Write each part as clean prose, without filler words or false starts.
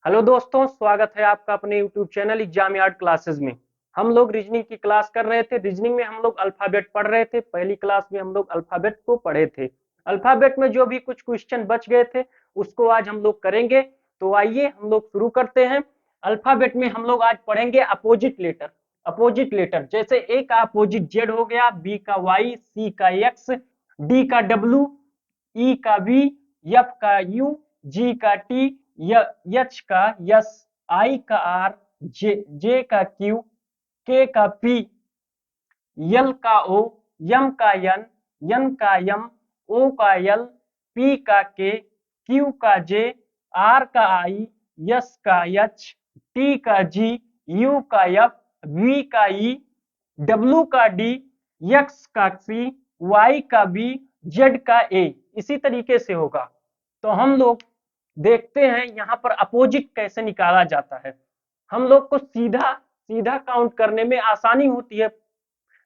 Hello दोस्तों, स्वागत है आपका अपने YouTube channel exam yard classes में। हम लोग रीजनिंग की क्लास कर रहे थे। रीजनिंग में हम लोग अल्फाबेट पढ़ रहे थे। पहली क्लास में हम लोग अल्फाबेट को पढ़े थे। अल्फाबेट में जो भी कुछ क्वेश्चन बच गए थे उसको आज हम लोग करेंगे। तो आइए हम लोग शुरू करते हैं। अल्फाबेट में हम लोग आज पढ़ेंगे अपोजिट लेटर। अपोजिट लेटर जैसे ए का अपोजिट जेड हो गया, बी का वाई, सी का एक्स, डी का डब्ल्यू, ई का वी, एफ का यू, जी का टी, एच का यस, आई का आर, जे का क्यू, के का पी, यल का ओ, यम का एन का यम, ओ का यल, पी का के, क्यू का जे, आर का आई, यस का एच, टी का जी, यू का एफ, वी का ई, डब्ल्यू का डी, एक्स का सी, वाई का बी, जेड का ए। इसी तरीके से होगा। तो हम लोग देखते हैं यहाँ पर अपोजिट कैसे निकाला जाता है। हम लोग को सीधा सीधा काउंट करने में आसानी होती है,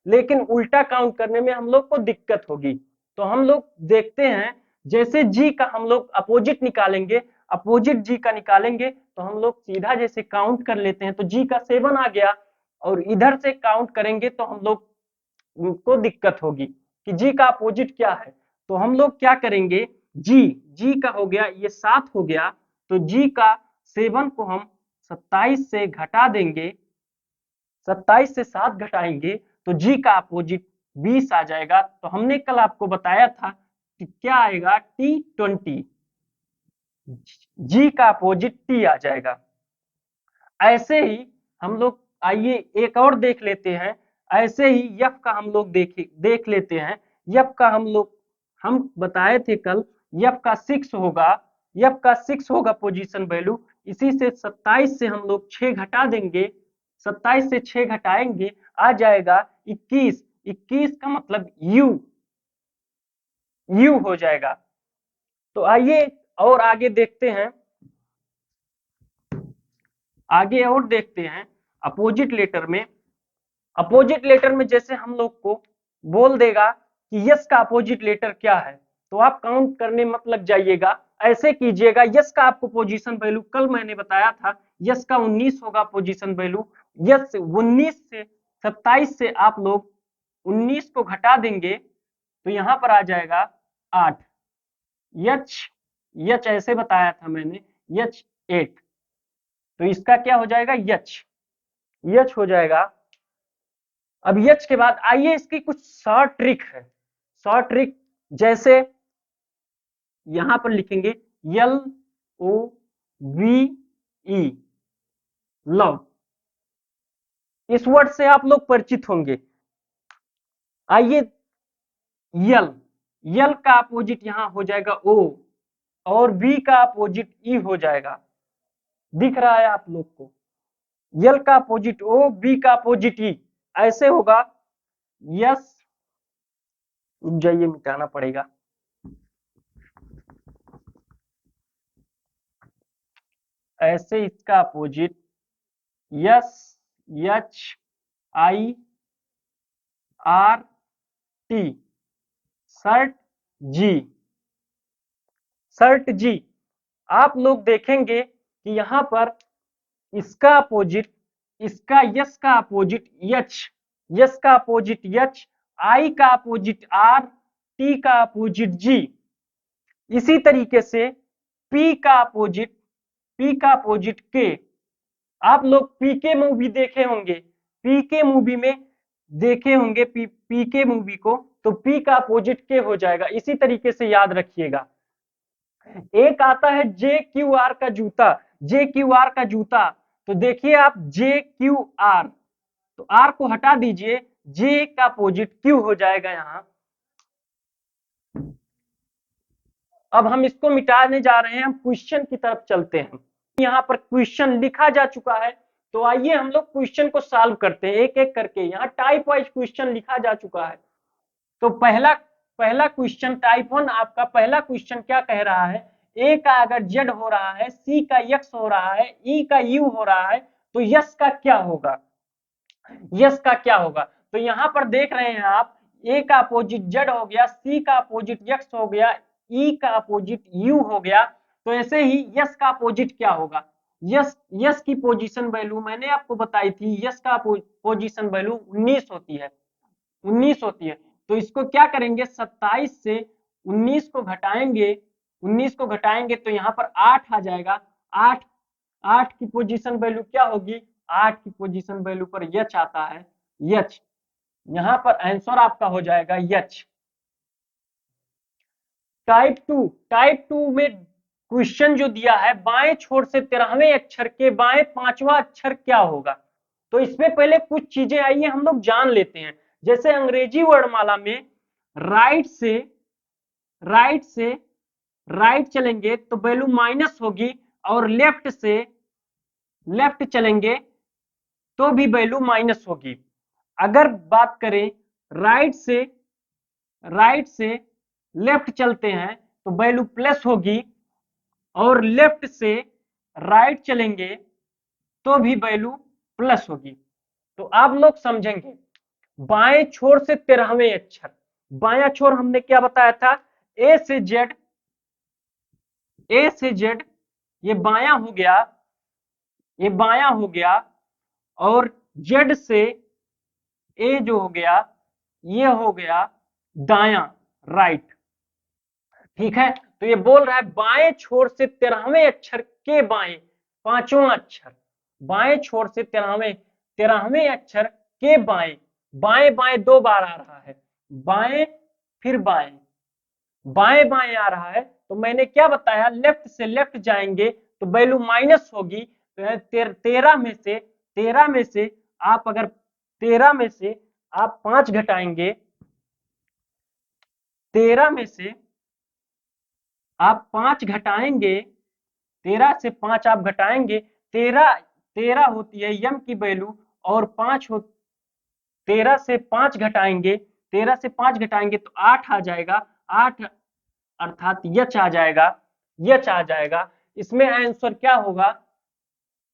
लेकिन उल्टा काउंट करने में हम लोग को दिक्कत होगी। तो हम लोग देखते हैं, जैसे जी का हम लोग अपोजिट निकालेंगे, अपोजिट जी का निकालेंगे तो हम लोग सीधा जैसे काउंट कर लेते हैं तो जी का 7 आ गया। और इधर से काउंट करेंगे तो हम लोग को दिक्कत होगी कि जी का अपोजिट क्या है। तो हम लोग क्या करेंगे, जी जी का हो गया, ये 7 हो गया। तो जी का 7 को हम 27 से घटा देंगे, 27 से 7 घटाएंगे तो जी का अपोजिट 20 आ जाएगा। तो हमने कल आपको बताया था कि क्या आएगा, T20। जी का अपोजिट टी आ जाएगा। ऐसे ही हम लोग आइए एक और देख लेते हैं। ऐसे ही यफ का हम लोग देख लेते हैं। यफ का हम बताए थे कल, यफ का 6 होगा। यफ का 6 होगा पोजीशन वैल्यू। इसी से 27 से हम लोग 6 घटा देंगे, 27 से 6 घटाएंगे आ जाएगा 21। 21 का मतलब यू, यू हो जाएगा। तो आइए और आगे देखते हैं, आगे और देखते हैं अपोजिट लेटर में। अपोजिट लेटर में जैसे हम लोग को बोल देगा कि यस का अपोजिट लेटर क्या है, तो आप काउंट करने मत लग जाइएगा, ऐसे कीजिएगा। यस का आपको पोजीशन वैल्यू कल मैंने बताया था, यस का 19 होगा पोजीशन वैल्यू। यस 19 से 27 से आप लोग 19 को घटा देंगे तो यहां पर आ जाएगा 8। यच, यच ऐसे बताया था मैंने, यच 8। तो इसका क्या हो जाएगा, यच, यच हो जाएगा। अब यच के बाद आइए इसकी कुछ शॉर्ट ट्रिक है। शॉर्ट ट्रिक जैसे यहां पर लिखेंगे यल ओ वी ई, लव। इस वर्ड से आप लोग परिचित होंगे। आइए यल, यल का अपोजिट यहां हो जाएगा ओ, और वी का अपोजिट ई हो जाएगा। दिख रहा है आप लोग को, यल का अपोजिट ओ, बी का अपोजिट ई, ऐसे होगा। यस, रुक जाइए मिटाना पड़ेगा। ऐसे इसका opposite S, H, I, R, T, shirt G, shirt G. आप लोग देखेंगे कि यहां पर इसका अपोजिट, इसका यस का अपोजिट यच, यस का अपोजिट यच, आई का अपोजिट आर, टी का अपोजिट जी। इसी तरीके से पी का अपोजिट, पी का अपोजिट के। आप लोग पीके मूवी देखे होंगे, पीके मूवी में देखे होंगे पीके मूवी को, तो पी का अपोजिट के हो जाएगा। इसी तरीके से याद रखिएगा। एक आता है जे क्यू आर का जूता, जे क्यू आर का जूता। तो देखिए आप जे क्यू आर, तो आर को हटा दीजिए, जे का अपोजिट क्यू हो जाएगा यहां। अब हम इसको मिटाने जा रहे हैं, हम क्वेश्चन की तरफ चलते हैं। यहाँ पर क्वेश्चन लिखा जा चुका है, तो आइए हम लोग क्वेश्चन को सॉल्व करते हैं एक एक करके। यहाँ टाइप वाइज क्वेश्चन लिखा जा चुका है। तो पहला पहला क्वेश्चन टाइप 1 आपका पहला क्वेश्चन क्या कह रहा है, ए का अगर जेड हो रहा है, सी का एक्स हो रहा है, ई का यू हो रहा है, तो यस का क्या होगा, यस का क्या होगा। तो यहाँ पर देख रहे हैं आप, ए का अपोजिट जेड हो गया, सी का अपोजिट एक्स हो गया, ई का अपोजिट यू हो गया। तो ऐसे ही यस का अपोजिट क्या होगा, यस यस की पोजीशन वैल्यू मैंने आपको बताई थी, यस का पोजीशन वैल्यू 19 होती है, 19 होती है। तो इसको क्या करेंगे, 27 से 19 को घटाएंगे, 19 को घटाएंगे तो यहाँ पर 8 आ जाएगा। 8 8 की पोजीशन वैल्यू क्या होगी, 8 की पोजीशन वैल्यू पर यच आता है, यच। यहाँ पर आंसर आपका हो जाएगा यच। टाइप टू में क्वेश्चन जो दिया है, बाएं छोर से 13वें अक्षर के बाएं 5वां अक्षर क्या होगा। तो इसमें पहले कुछ चीजें आइए हम लोग जान लेते हैं। जैसे अंग्रेजी वर्णमाला में राइट से राइट चलेंगे तो वैल्यू माइनस होगी, और लेफ्ट चलेंगे तो भी वैल्यू माइनस होगी। अगर बात करें राइट से लेफ्ट चलते हैं तो वैल्यू प्लस होगी, और लेफ्ट से राइट चलेंगे तो भी वैल्यू प्लस होगी। तो आप लोग समझेंगे, बाएं छोर से 13वें अक्षर, बायां छोर हमने क्या बताया था, ए से जेड, ये बायां हो गया, ये बायां हो गया, और जेड से ए जो हो गया, ये हो गया दायां, राइट। ठीक है, तो ये बोल रहा है बाएं छोर से 13वें अक्षर के बाएं 5वां अक्षर, बाएं छोर से 13वें अक्षर के बाएं, बाएं बाएं 2 बार आ रहा है, बाएं फिर बाएं, बाएं बाएं आ रहा है। तो मैंने क्या बताया, लेफ्ट से लेफ्ट जाएंगे तो वैल्यू माइनस होगी। तो 13 में से आप अगर 13 में से आप 5 घटाएंगे, 13 में से आप 5 घटाएंगे, 13 से 5 आप घटाएंगे, 13 होती है यम की वैल्यू, और 5 हो, 13 से 5 घटाएंगे, 13 से 5 घटाएंगे तो 8 आ जाएगा, 8 अर्थात यच आ जाएगा, यच आ जाएगा। इसमें आंसर क्या होगा,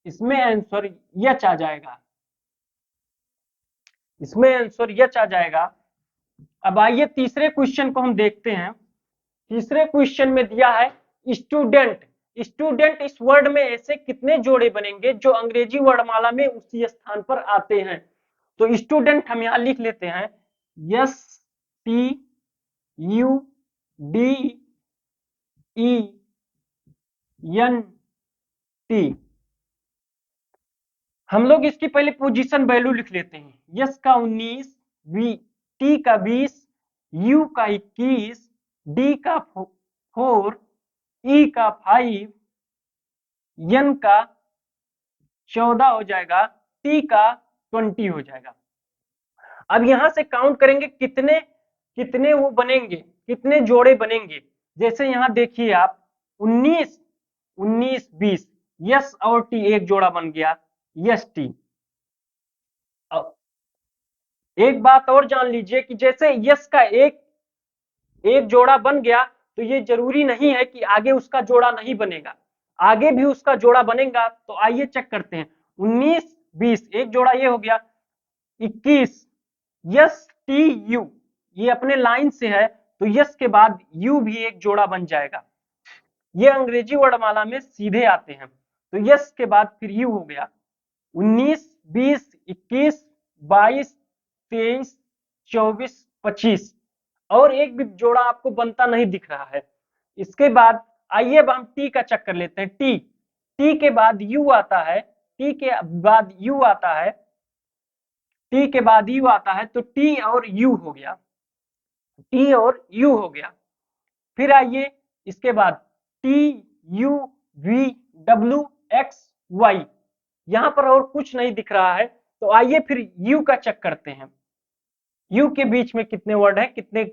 इसमें आंसर यच आ जाएगा, इसमें आंसर यच आ जाएगा। अब आइए तीसरे क्वेश्चन को हम देखते हैं। तीसरे क्वेश्चन में दिया है स्टूडेंट। स्टूडेंट इस वर्ड में ऐसे कितने जोड़े बनेंगे जो अंग्रेजी वर्णमाला में उसी स्थान पर आते हैं। तो स्टूडेंट हम यहां लिख लेते हैं, S T U D E N T. हम लोग इसकी पहले पोजीशन वैल्यू लिख लेते हैं, यस का 19, टी का 20, यू का 21, डी का 4, ई का 5, एन का 14 हो जाएगा, टी का 20 हो जाएगा। अब यहां से काउंट करेंगे कितने कितने वो बनेंगे, कितने जोड़े बनेंगे। जैसे यहां देखिए आप 19 19 20, यस और टी एक जोड़ा बन गया, यस टी। एक बात और जान लीजिए कि जैसे यस का एक जोड़ा बन गया तो ये जरूरी नहीं है कि आगे उसका जोड़ा नहीं बनेगा, आगे भी उसका जोड़ा बनेगा। तो आइए चेक करते हैं, 19 20 एक जोड़ा ये हो गया, 21 यस टी यू, ये अपने लाइन से है तो यस के बाद यू भी एक जोड़ा बन जाएगा। ये अंग्रेजी वर्णमाला में सीधे आते हैं, तो यस के बाद फिर यू हो गया। 19 20 21 22 23 24 25, और एक भी जोड़ा आपको बनता नहीं दिख रहा है। इसके बाद आइए अब हम टी का चक्कर लेते हैं। टी के बाद यू आता है, टी के बाद यू आता है, टी के बाद यू आता है, तो टी और यू हो गया, टी और यू हो गया। फिर आइए इसके बाद T U V W X Y, यहां पर और कुछ नहीं दिख रहा है। तो आइए फिर यू का चेक करते हैं, यू के बीच में कितने वर्ड है, कितने,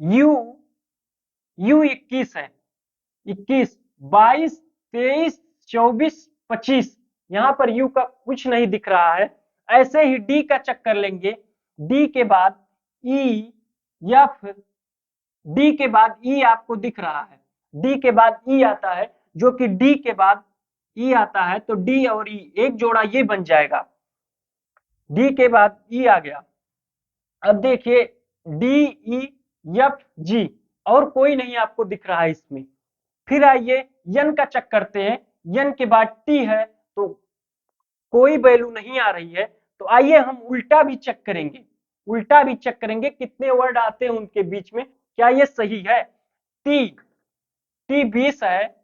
यू 21 है, 21 22 23 24 25, यहां पर यू का कुछ नहीं दिख रहा है। ऐसे ही डी का चक्कर लेंगे, डी के बाद ई, एफ, डी के बाद ई आपको दिख रहा है, डी के बाद ई आता है, जो कि डी के बाद ई आता है, तो डी और ई एक जोड़ा ये बन जाएगा, डी के बाद ई आ गया। अब देखिए डी ई एफ जी, और कोई नहीं आपको दिख रहा है इसमें। फिर आइए यन का चेक करते हैं, यन के बाद टी है तो कोई वैल्यू नहीं आ रही है, तो आइए हम उल्टा भी चेक करेंगे, उल्टा भी चेक करेंगे कितने वर्ड आते हैं उनके बीच में, क्या ये सही है। टी टी 20 है,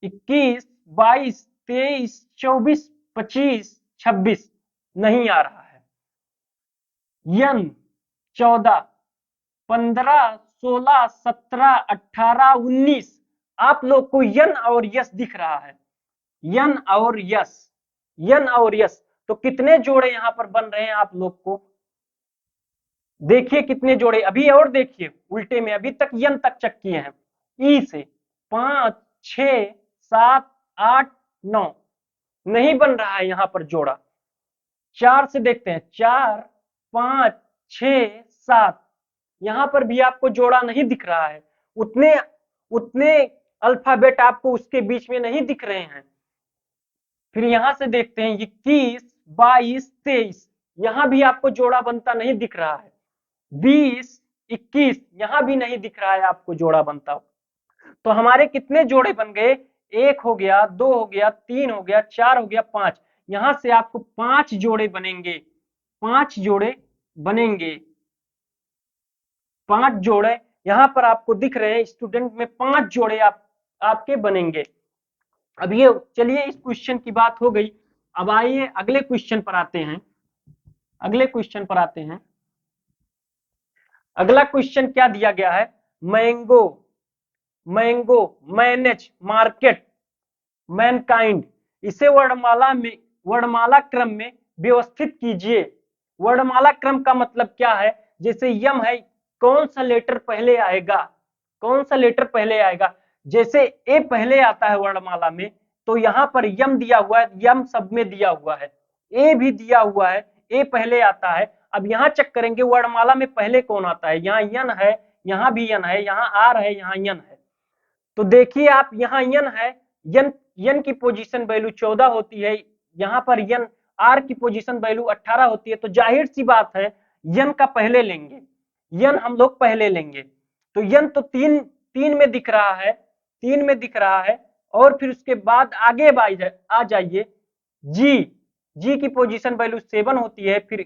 21, 22, 23, 24, 25, 26 नहीं आ रहा है। यन 14, 15, 16, 17, 18, 19 आप लोग को यन और यस दिख रहा है, यन और यस, यन और यस, तो कितने जोड़े यहां पर बन रहे हैं आप लोग को देखिए कितने जोड़े, अभी और देखिए उल्टे में, अभी तक यन तक चेक किए हैं, ई से 5, 6, 7, 8, 9 नहीं बन रहा है यहां पर जोड़ा। 4 से देखते हैं, 4, 5, 6, 7 यहां पर भी आपको जोड़ा नहीं दिख रहा है, उतने उतने अल्फाबेट आपको उसके बीच में नहीं दिख रहे हैं। फिर यहां से देखते हैं 21, 22, 23 यहां भी आपको जोड़ा बनता नहीं दिख रहा है। 20, 21 यहां भी नहीं दिख रहा है आपको जोड़ा बनता। तो हमारे कितने जोड़े बन गए, 1 हो गया, 2 हो गया, 3 हो गया, 4 हो गया, 5 यहां से आपको 5 जोड़े बनेंगे, 5 जोड़े बनेंगे, 5 जोड़े यहां पर आपको दिख रहे हैं स्टूडेंट में, 5 जोड़े आपके बनेंगे। अब ये चलिए इस क्वेश्चन की बात हो गई, अब आइए अगले क्वेश्चन पर आते हैं, अगले क्वेश्चन पर आते हैं। अगला क्वेश्चन क्या दिया गया है, mango, mango, manage, market, Mankind, इसे वर्णमाला में, वर्णमाला क्रम में व्यवस्थित कीजिए। वर्णमाला क्रम का मतलब क्या है, जैसे यम है, कौन सा लेटर पहले आएगा, कौन सा लेटर पहले आएगा, जैसे ए पहले आता है वर्णमाला में, तो यहां पर यम दिया हुआ है, यम सब में दिया हुआ है, ए भी दिया हुआ है, ए पहले आता है। अब यहां चेक करेंगे वर्णमाला में पहले कौन आता है, यहाँ यन है, यहाँ भी यन है, यहाँ आर है, यहाँ यन है, तो देखिए आप यहाँ यन है, यन यन की पोजीशन वैल्यू 14 होती है, यहाँ पर यन आर की पोजीशन वैल्यू 18 होती है, तो जाहिर सी बात है यन का पहले लेंगे, यन हम लोग पहले लेंगे। तो यन तो तीन तीन में दिख रहा है, 3 में दिख रहा है, और फिर उसके बाद आगे आ जाइए, जी, जी की पोजीशन वैल्यू 7 होती है, फिर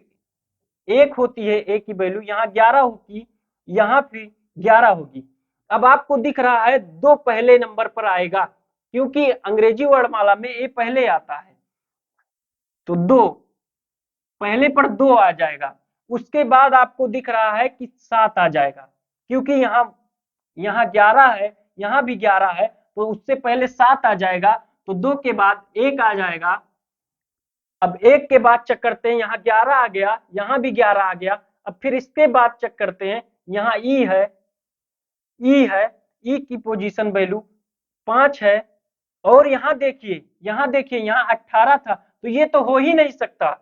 1 होती है, ए की वैल्यू यहाँ 11 होगी, यहाँ भी 11 होगी। अब आपको दिख रहा है 2 पहले नंबर पर आएगा, क्योंकि अंग्रेजी वर्णमाला में ए पहले आता है, तो 2 पहले पर 2 आ जाएगा, उसके बाद आपको दिख रहा है कि 7 आ जाएगा, क्योंकि यहाँ यहाँ 11 है, यहाँ भी 11 है, तो उससे पहले 7 आ जाएगा, तो 2 के बाद 1 आ जाएगा। अब 1 के बाद चेक करते हैं, यहाँ 11 आ गया, यहाँ भी 11 आ गया। अब फिर इसके बाद चेक करते हैं, यहाँ ई है, ई है, ई की पोजीशन वैल्यू 5 है, और यहाँ देखिए, यहाँ 18 था, तो ये तो हो ही नहीं सकता,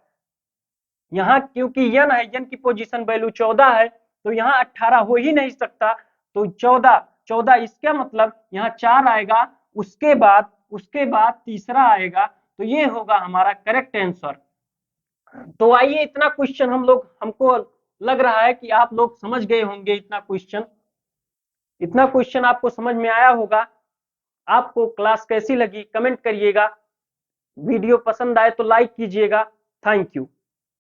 यहाँ क्योंकि यन है, यन की पोजीशन वैल्यू 14 है, तो यहाँ 18 हो ही नहीं सकता, तो 14 इसका मतलब यहाँ 4 आएगा, उसके बाद तीसरा आएगा, तो ये होगा हमारा करेक्ट आंसर। तो आइए इतना क्वेश्चन हमको लग रहा है कि आप लोग समझ गए होंगे, इतना क्वेश्चन आपको समझ में आया होगा। आपको क्लास कैसी लगी कमेंट करिएगा, वीडियो पसंद आए तो लाइक कीजिएगा। Thank you.